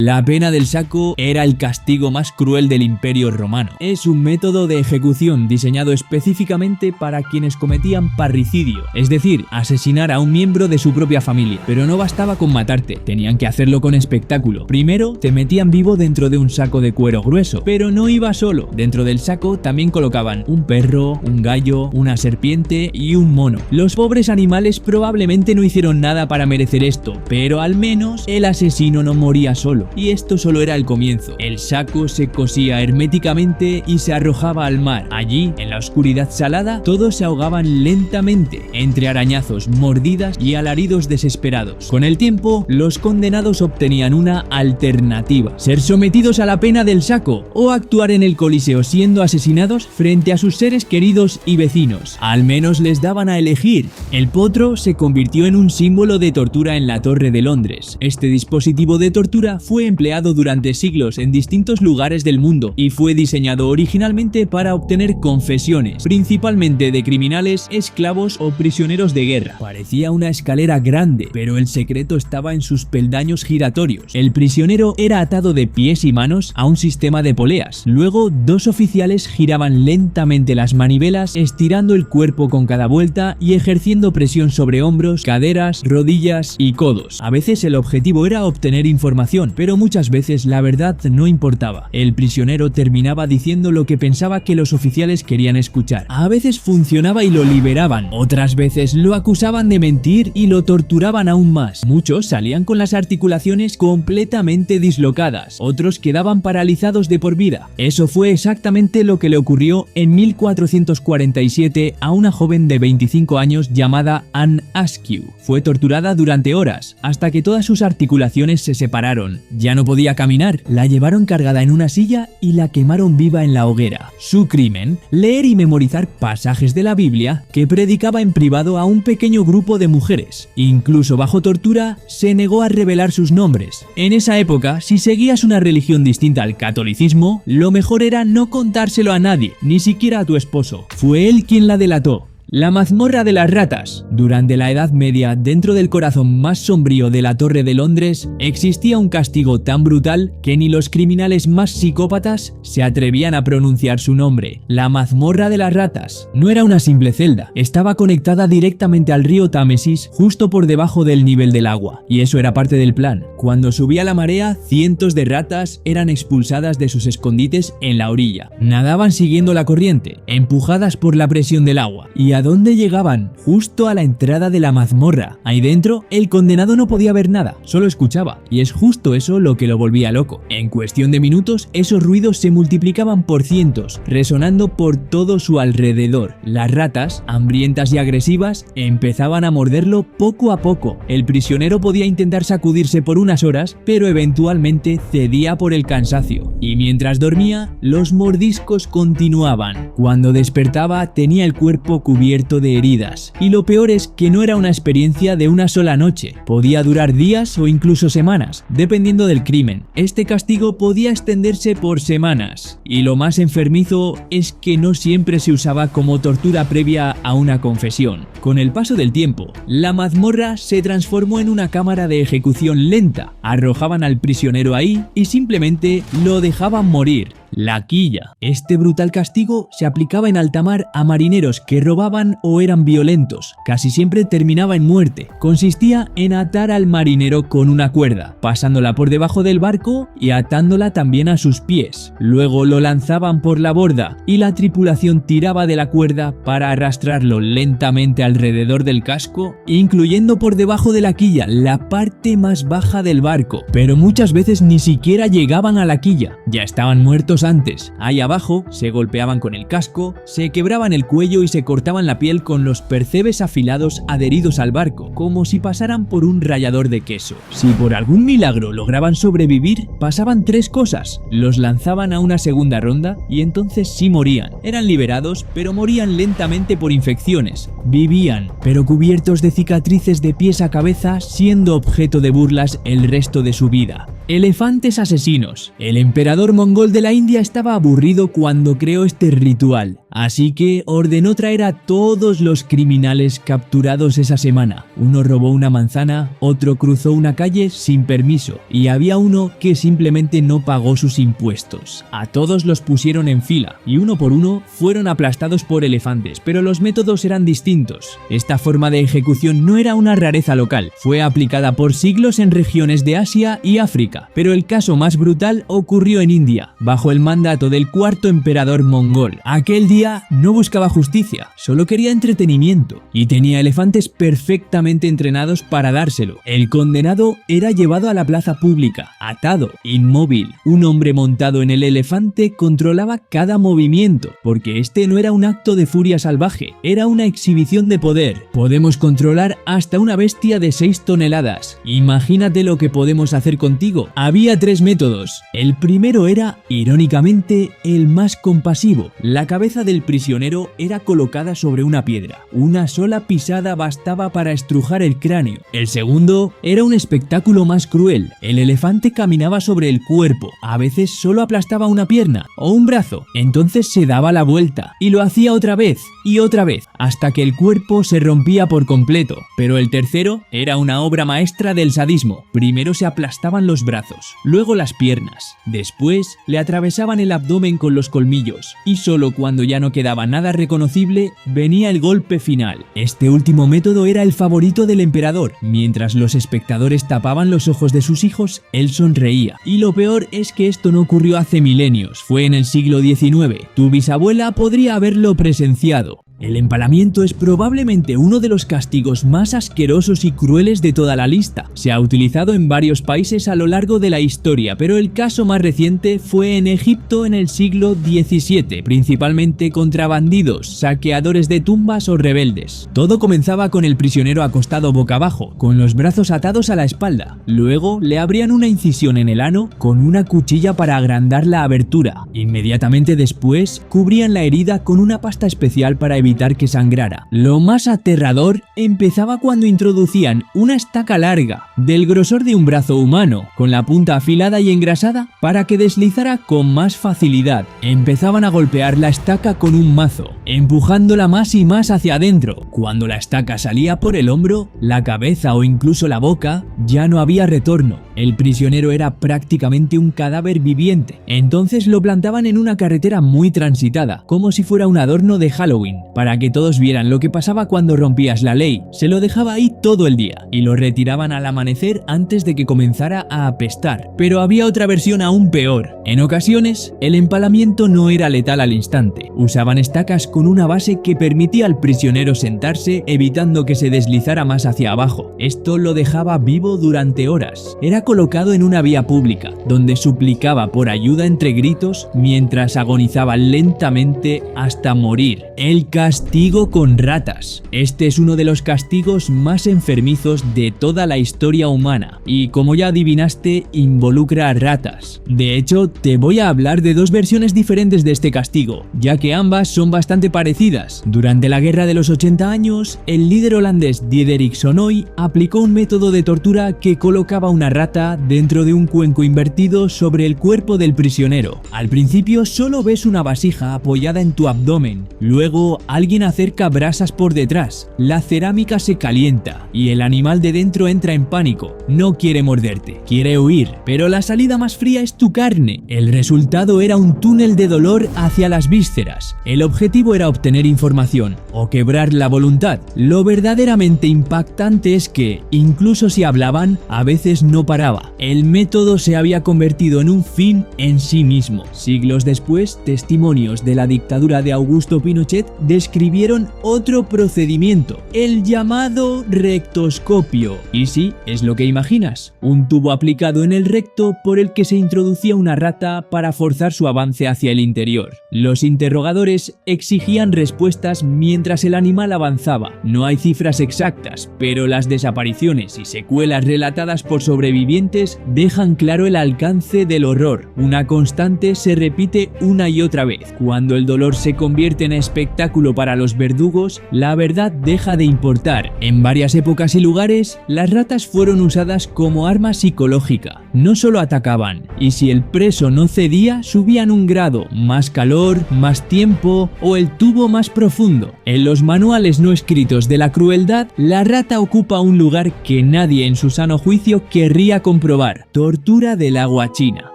La pena del saco era el castigo más cruel del Imperio Romano. Es un método de ejecución diseñado específicamente para quienes cometían parricidio, es decir, asesinar a un miembro de su propia familia. Pero no bastaba con matarte, tenían que hacerlo con espectáculo. Primero, te metían vivo dentro de un saco de cuero grueso, pero no iba solo. Dentro del saco también colocaban un perro, un gallo, una serpiente y un mono. Los pobres animales probablemente no hicieron nada para merecer esto, pero al menos el asesino no moría solo. Y esto solo era el comienzo. El saco se cosía herméticamente y se arrojaba al mar. Allí, en la oscuridad salada, todos se ahogaban lentamente, entre arañazos, mordidas y alaridos desesperados. Con el tiempo, los condenados obtenían una alternativa: ser sometidos a la pena del saco o actuar en el Coliseo siendo asesinados frente a sus seres queridos y vecinos. Al menos les daban a elegir. El potro se convirtió en un símbolo de tortura en la Torre de Londres. Este dispositivo de tortura fue empleado durante siglos en distintos lugares del mundo y fue diseñado originalmente para obtener confesiones, principalmente de criminales, esclavos o prisioneros de guerra. Parecía una escalera grande, pero el secreto estaba en sus peldaños giratorios. El prisionero era atado de pies y manos a un sistema de poleas. Luego, dos oficiales giraban lentamente las manivelas, estirando el cuerpo con cada vuelta y ejerciendo presión sobre hombros, caderas, rodillas y codos. A veces el objetivo era obtener información, pero muchas veces la verdad no importaba. El prisionero terminaba diciendo lo que pensaba que los oficiales querían escuchar. A veces funcionaba y lo liberaban, otras veces lo acusaban de mentir y lo torturaban aún más. Muchos salían con las articulaciones completamente dislocadas, otros quedaban paralizados de por vida. Eso fue exactamente lo que le ocurrió en 1447 a una joven de 25 años llamada Anne Askew. Fue torturada durante horas, hasta que todas sus articulaciones se separaron. Ya no podía caminar, la llevaron cargada en una silla y la quemaron viva en la hoguera. Su crimen: leer y memorizar pasajes de la Biblia que predicaba en privado a un pequeño grupo de mujeres. Incluso bajo tortura, se negó a revelar sus nombres. En esa época, si seguías una religión distinta al catolicismo, lo mejor era no contárselo a nadie, ni siquiera a tu esposo. Fue él quien la delató. La mazmorra de las ratas. Durante la Edad Media, dentro del corazón más sombrío de la Torre de Londres, existía un castigo tan brutal que ni los criminales más psicópatas se atrevían a pronunciar su nombre: la mazmorra de las ratas. No era una simple celda, estaba conectada directamente al río Támesis, justo por debajo del nivel del agua, y eso era parte del plan. Cuando subía la marea, cientos de ratas eran expulsadas de sus escondites en la orilla. Nadaban siguiendo la corriente, empujadas por la presión del agua. ¿Y a dónde llegaban? Justo a la entrada de la mazmorra. Ahí dentro, el condenado no podía ver nada, solo escuchaba, y es justo eso lo que lo volvía loco. En cuestión de minutos, esos ruidos se multiplicaban por cientos, resonando por todo su alrededor. Las ratas, hambrientas y agresivas, empezaban a morderlo poco a poco. El prisionero podía intentar sacudirse por unas horas, pero eventualmente cedía por el cansancio. Y mientras dormía, los mordiscos continuaban. Cuando despertaba, tenía el cuerpo cubierto de heridas. Y lo peor es que no era una experiencia de una sola noche. Podía durar días o incluso semanas, dependiendo del crimen. Este castigo podía extenderse por semanas. Y lo más enfermizo es que no siempre se usaba como tortura previa a una confesión. Con el paso del tiempo, la mazmorra se transformó en una cámara de ejecución lenta. Arrojaban al prisionero ahí y simplemente lo dejaban morir. La quilla. Este brutal castigo se aplicaba en alta mar a marineros que robaban o eran violentos. Casi siempre terminaba en muerte. Consistía en atar al marinero con una cuerda, pasándola por debajo del barco y atándola también a sus pies. Luego lo lanzaban por la borda y la tripulación tiraba de la cuerda para arrastrarlo lentamente alrededor del casco, incluyendo por debajo de la quilla, la parte más baja del barco. Pero muchas veces ni siquiera llegaban a la quilla, ya estaban muertos antes. Ahí abajo se golpeaban con el casco, se quebraban el cuello y se cortaban la piel con los percebes afilados adheridos al barco, como si pasaran por un rallador de queso. Si por algún milagro lograban sobrevivir, pasaban tres cosas: los lanzaban a una segunda ronda y entonces sí morían. Eran liberados, pero morían lentamente por infecciones. Vivían, pero cubiertos de cicatrices de pies a cabeza, siendo objeto de burlas el resto de su vida. Elefantes asesinos. El emperador mongol de la India estaba aburrido cuando creó este ritual, así que ordenó traer a todos los criminales capturados esa semana. Uno robó una manzana, otro cruzó una calle sin permiso y había uno que simplemente no pagó sus impuestos. A todos los pusieron en fila y uno por uno fueron aplastados por elefantes, pero los métodos eran distintos. Esta forma de ejecución no era una rareza local, fue aplicada por siglos en regiones de Asia y África, pero el caso más brutal ocurrió en India, bajo el mandato del cuarto emperador mongol. Aquel día no buscaba justicia, solo quería entretenimiento y tenía elefantes perfectamente entrenados para dárselo. El condenado era llevado a la plaza pública, atado, inmóvil. Un hombre montado en el elefante controlaba cada movimiento, porque este no era un acto de furia salvaje, era una exhibición de poder. Podemos controlar hasta una bestia de 6 toneladas. Imagínate lo que podemos hacer contigo. Había 3 métodos. El primero era, irónicamente, el más compasivo. La cabeza del prisionero era colocada sobre una piedra. Una sola pisada bastaba para estrujar el cráneo. El segundo era un espectáculo más cruel. El elefante caminaba sobre el cuerpo. A veces solo aplastaba una pierna o un brazo. Entonces se daba la vuelta y lo hacía otra vez y otra vez, hasta que el cuerpo se rompía por completo. Pero el tercero era una obra maestra del sadismo. Primero se aplastaban los brazos, luego las piernas, después le atravesaban el abdomen con los colmillos y solo cuando ya no quedaba nada reconocible venía el golpe final. Este último método era el favorito del emperador. Mientras los espectadores tapaban los ojos de sus hijos, él sonreía. Y lo peor es que esto no ocurrió hace milenios, fue en el siglo XIX. Tu bisabuela podría haberlo presenciado. El empalamiento es probablemente uno de los castigos más asquerosos y crueles de toda la lista. Se ha utilizado en varios países a lo largo de la historia, pero el caso más reciente fue en Egipto en el siglo XVII, principalmente contra bandidos, saqueadores de tumbas o rebeldes. Todo comenzaba con el prisionero acostado boca abajo, con los brazos atados a la espalda. Luego le abrían una incisión en el ano con una cuchilla para agrandar la abertura. Inmediatamente después, cubrían la herida con una pasta especial para evitar que sangrara. Lo más aterrador empezaba cuando introducían una estaca larga, del grosor de un brazo humano, con la punta afilada y engrasada para que deslizara con más facilidad. Empezaban a golpear la estaca con un mazo, empujándola más y más hacia adentro. Cuando la estaca salía por el hombro, la cabeza o incluso la boca, ya no había retorno. El prisionero era prácticamente un cadáver viviente. Entonces lo plantaban en una carretera muy transitada, como si fuera un adorno de Halloween, para que todos vieran lo que pasaba cuando rompías la ley. Se lo dejaba ahí todo el día y lo retiraban al amanecer antes de que comenzara a apestar. Pero había otra versión aún peor. En ocasiones, el empalamiento no era letal al instante. Usaban estacas con una base que permitía al prisionero sentarse, evitando que se deslizara más hacia abajo. Esto lo dejaba vivo durante horas. Era colocado en una vía pública, donde suplicaba por ayuda entre gritos mientras agonizaba lentamente hasta morir. El castigo con ratas. Este es uno de los castigos más enfermizos de toda la historia humana y, como ya adivinaste, involucra a ratas. De hecho, te voy a hablar de 2 versiones diferentes de este castigo, ya que ambas son bastante parecidas. Durante la Guerra de los 80 años, el líder holandés Diederik Sonoy aplicó un método de tortura que colocaba una rata dentro de un cuenco invertido sobre el cuerpo del prisionero. Al principio solo ves una vasija apoyada en tu abdomen, luego alguien acerca brasas por detrás, la cerámica se calienta y el animal de dentro entra en pánico. No quiere morderte, quiere huir, pero la salida más fría es tu carne. El resultado era un túnel de dolor hacia las vísceras. El objetivo era obtener información o quebrar la voluntad. Lo verdaderamente impactante es que, incluso si hablaban, a veces no paraban. El método se había convertido en un fin en sí mismo. Siglos después, testimonios de la dictadura de Augusto Pinochet describieron otro procedimiento, el llamado rectoscopio. Y sí, es lo que imaginas, un tubo aplicado en el recto por el que se introducía una rata para forzar su avance hacia el interior. Los interrogadores exigían respuestas mientras el animal avanzaba. No hay cifras exactas, pero las desapariciones y secuelas relatadas por sobrevivientes dejan claro el alcance del horror. Una constante se repite una y otra vez. Cuando el dolor se convierte en espectáculo espectáculo para los verdugos, la verdad deja de importar. En varias épocas y lugares, las ratas fueron usadas como arma psicológica. No solo atacaban, y si el preso no cedía, subían un grado, más calor, más tiempo o el tubo más profundo. En los manuales no escritos de la crueldad, la rata ocupa un lugar que nadie en su sano juicio querría comprobar: tortura del agua china.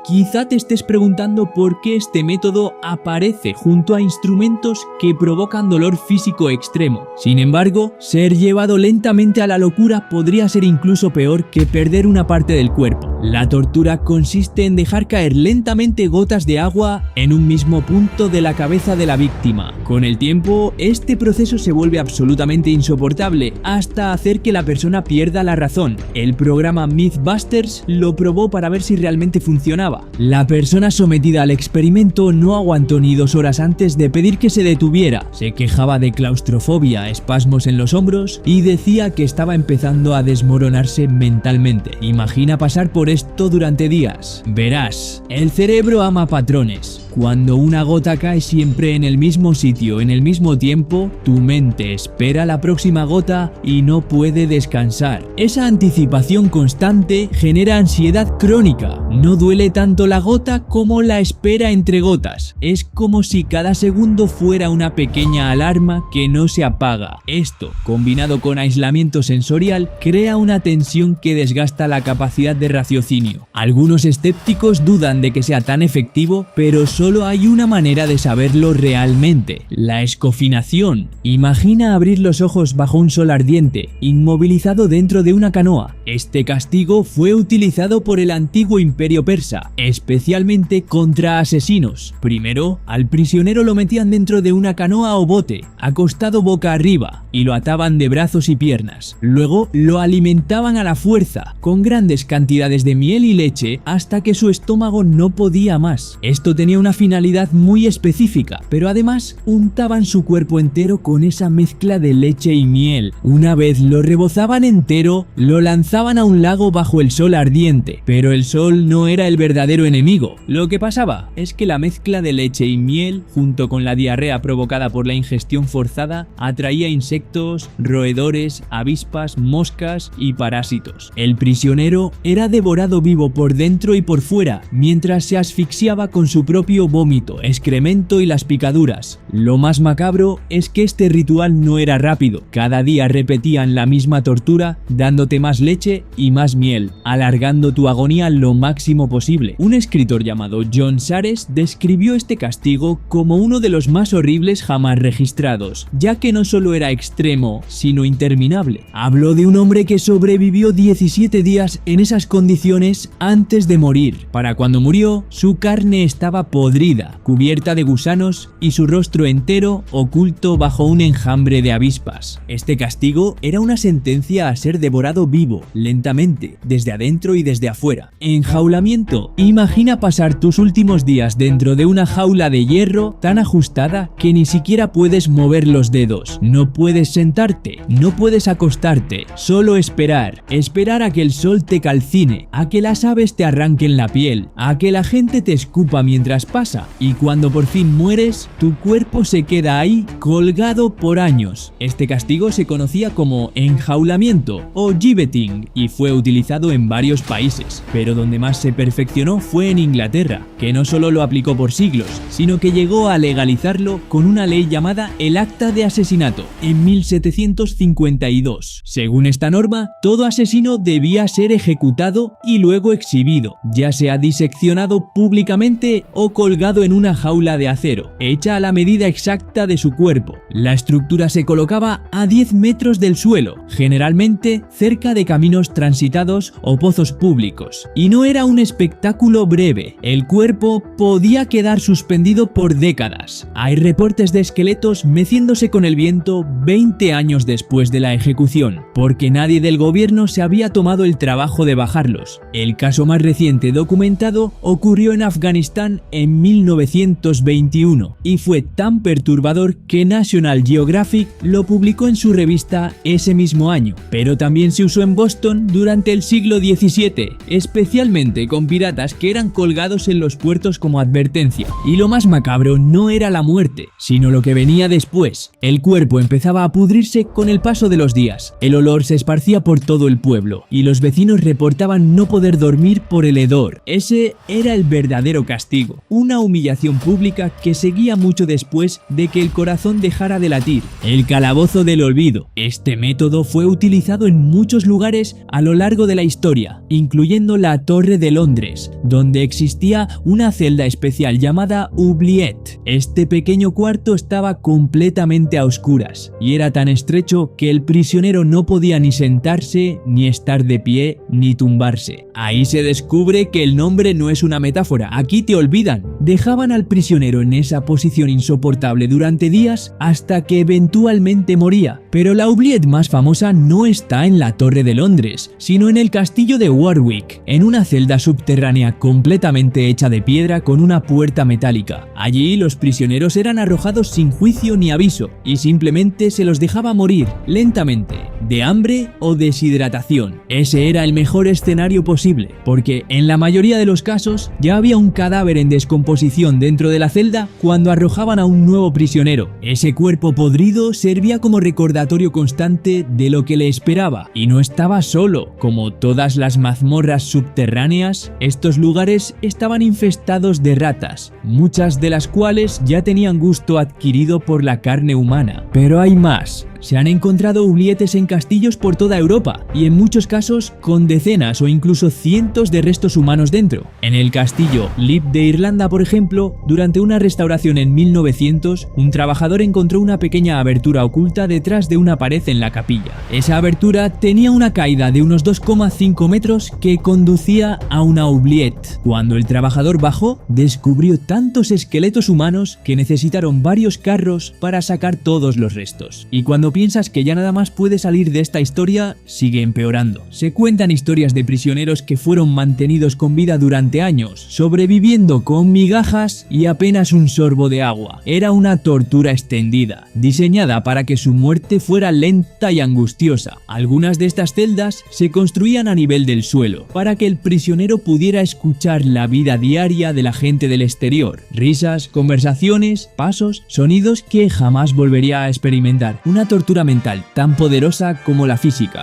Quizá te estés preguntando por qué este método aparece junto a instrumentos que provocan dolor físico extremo. Sin embargo, ser llevado lentamente a la locura podría ser incluso peor que perder una parte del cuerpo. La tortura consiste en dejar caer lentamente gotas de agua en un mismo punto de la cabeza de la víctima. Con el tiempo, este proceso se vuelve absolutamente insoportable hasta hacer que la persona pierda la razón. El programa Mythbusters lo probó para ver si realmente funcionaba. La persona sometida al experimento no aguantó ni 2 horas antes de pedir que se detuviera. Se quejaba de claustrofobia, espasmos en los hombros y decía que estaba empezando a desmoronarse mentalmente. Imagina pasar por esto durante días. Verás, el cerebro ama patrones. Cuando una gota cae siempre en el mismo sitio, en el mismo tiempo, tu mente espera la próxima gota y no puede descansar. Esa anticipación constante genera ansiedad crónica. No duele tanto la gota como la espera entre gotas. Es como si cada segundo fuera una pequeña alarma que no se apaga. Esto, combinado con aislamiento sensorial, crea una tensión que desgasta la capacidad de raciocinio. Algunos escépticos dudan de que sea tan efectivo, pero solo hay una manera de saberlo realmente: la escofinación. Imagina abrir los ojos bajo un sol ardiente, inmovilizado dentro de una canoa. Este castigo fue utilizado por el antiguo imperio persa, especialmente contra asesinos. Primero, al prisionero lo metían dentro de una canoa o bote, acostado boca arriba, y lo ataban de brazos y piernas. Luego, lo alimentaban a la fuerza, con grandes cantidades de miel y leche, hasta que su estómago no podía más. Esto tenía una finalidad muy específica, pero además untaban su cuerpo entero con esa mezcla de leche y miel. Una vez lo rebozaban entero, lo lanzaban a un lago bajo el sol ardiente, pero el sol no era el verdadero enemigo. Lo que pasaba es que la mezcla de leche y miel, junto con la diarrea provocada por la ingestión forzada, atraía insectos, roedores, avispas, moscas y parásitos. El prisionero era devorado vivo por dentro y por fuera, mientras se asfixiaba con su propio vómito, excremento y las picaduras. Lo más macabro es que este ritual no era rápido. Cada día repetían la misma tortura, dándote más leche y más miel, alargando tu agonía lo máximo posible. Un escritor llamado John Sares describió este castigo como uno de los más horribles jamás registrados, ya que no solo era extremo, sino interminable. Habló de un hombre que sobrevivió 17 días en esas condiciones antes de morir. Para cuando murió, su carne estaba podrida, cubierta de gusanos y su rostro entero oculto bajo un enjambre de avispas. Este castigo era una sentencia a ser devorado vivo, lentamente, desde adentro y desde afuera. Enjaulamiento. Imagina pasar tus últimos días dentro de una jaula de hierro tan ajustada que ni siquiera puedes mover los dedos. No puedes sentarte, no puedes acostarte, solo esperar. Esperar a que el sol te calcine, a que las aves te arranquen la piel, a que la gente te escupa mientras pasa, y cuando por fin mueres, tu cuerpo se queda ahí colgado por años. Este castigo se conocía como enjaulamiento o gibbeting y fue utilizado en varios países, pero donde más se perfeccionó fue en Inglaterra, que no solo lo aplicó por siglos, sino que llegó a legalizarlo con una ley llamada el Acta de Asesinato en 1752. Según esta norma, todo asesino debía ser ejecutado y luego exhibido, ya sea diseccionado públicamente o colgado en una jaula de acero, hecha a la medida exacta de su cuerpo. La estructura se colocaba a 10 metros del suelo, generalmente cerca de caminos transitados o pozos públicos. Y no era un espectáculo breve, el cuerpo podía quedar suspendido por décadas. Hay reportes de esqueletos meciéndose con el viento 20 años después de la ejecución, porque nadie del gobierno se había tomado el trabajo de bajarlos. El caso más reciente documentado ocurrió en Afganistán en en 1921 y fue tan perturbador que National Geographic lo publicó en su revista ese mismo año, pero también se usó en Boston durante el siglo XVII, especialmente con piratas que eran colgados en los puertos como advertencia. Y lo más macabro no era la muerte, sino lo que venía después. El cuerpo empezaba a pudrirse con el paso de los días, el olor se esparcía por todo el pueblo y los vecinos reportaban no poder dormir por el hedor. Ese era el verdadero castigo, una humillación pública que seguía mucho después de que el corazón dejara de latir. El calabozo del olvido. Este método fue utilizado en muchos lugares a lo largo de la historia, incluyendo la Torre de Londres, donde existía una celda especial llamada oubliette. Este pequeño cuarto estaba completamente a oscuras y era tan estrecho que el prisionero no podía ni sentarse, ni estar de pie, ni tumbarse. Ahí se descubre que el nombre no es una metáfora, aquí te olvidan. Dejaban al prisionero en esa posición insoportable durante días hasta que eventualmente moría. Pero la oubliette más famosa no está en la Torre de Londres, sino en el castillo de Warwick, en una celda subterránea completamente hecha de piedra con una puerta metálica. Allí los prisioneros eran arrojados sin juicio ni aviso y simplemente se los dejaba morir lentamente, de hambre o deshidratación. Ese era el mejor escenario posible, porque en la mayoría de los casos ya había un cadáver en descomposición dentro de la celda cuando arrojaban a un nuevo prisionero. Ese cuerpo podrido servía como recordatorio constante de lo que le esperaba, y no estaba solo. Como todas las mazmorras subterráneas, estos lugares estaban infestados de ratas, muchas de las cuales ya tenían gusto adquirido por la carne humana. Pero hay más. Se han encontrado oubliettes en castillos por toda Europa y en muchos casos con decenas o incluso cientos de restos humanos dentro. En el castillo Leap de Irlanda, por ejemplo, durante una restauración en 1900, un trabajador encontró una pequeña abertura oculta detrás de una pared en la capilla. Esa abertura tenía una caída de unos 2,5 metros que conducía a una oubliette. Cuando el trabajador bajó, descubrió tantos esqueletos humanos que necesitaron varios carros para sacar todos los restos. Y cuando piensas que ya nada más puede salir de esta historia, sigue empeorando. Se cuentan historias de prisioneros que fueron mantenidos con vida durante años, sobreviviendo con migajas y apenas un sorbo de agua. Era una tortura extendida, diseñada para que su muerte fuera lenta y angustiosa. Algunas de estas celdas se construían a nivel del suelo, para que el prisionero pudiera escuchar la vida diaria de la gente del exterior. Risas, conversaciones, pasos, sonidos que jamás volvería a experimentar. Una tortura mental tan poderosa como la física.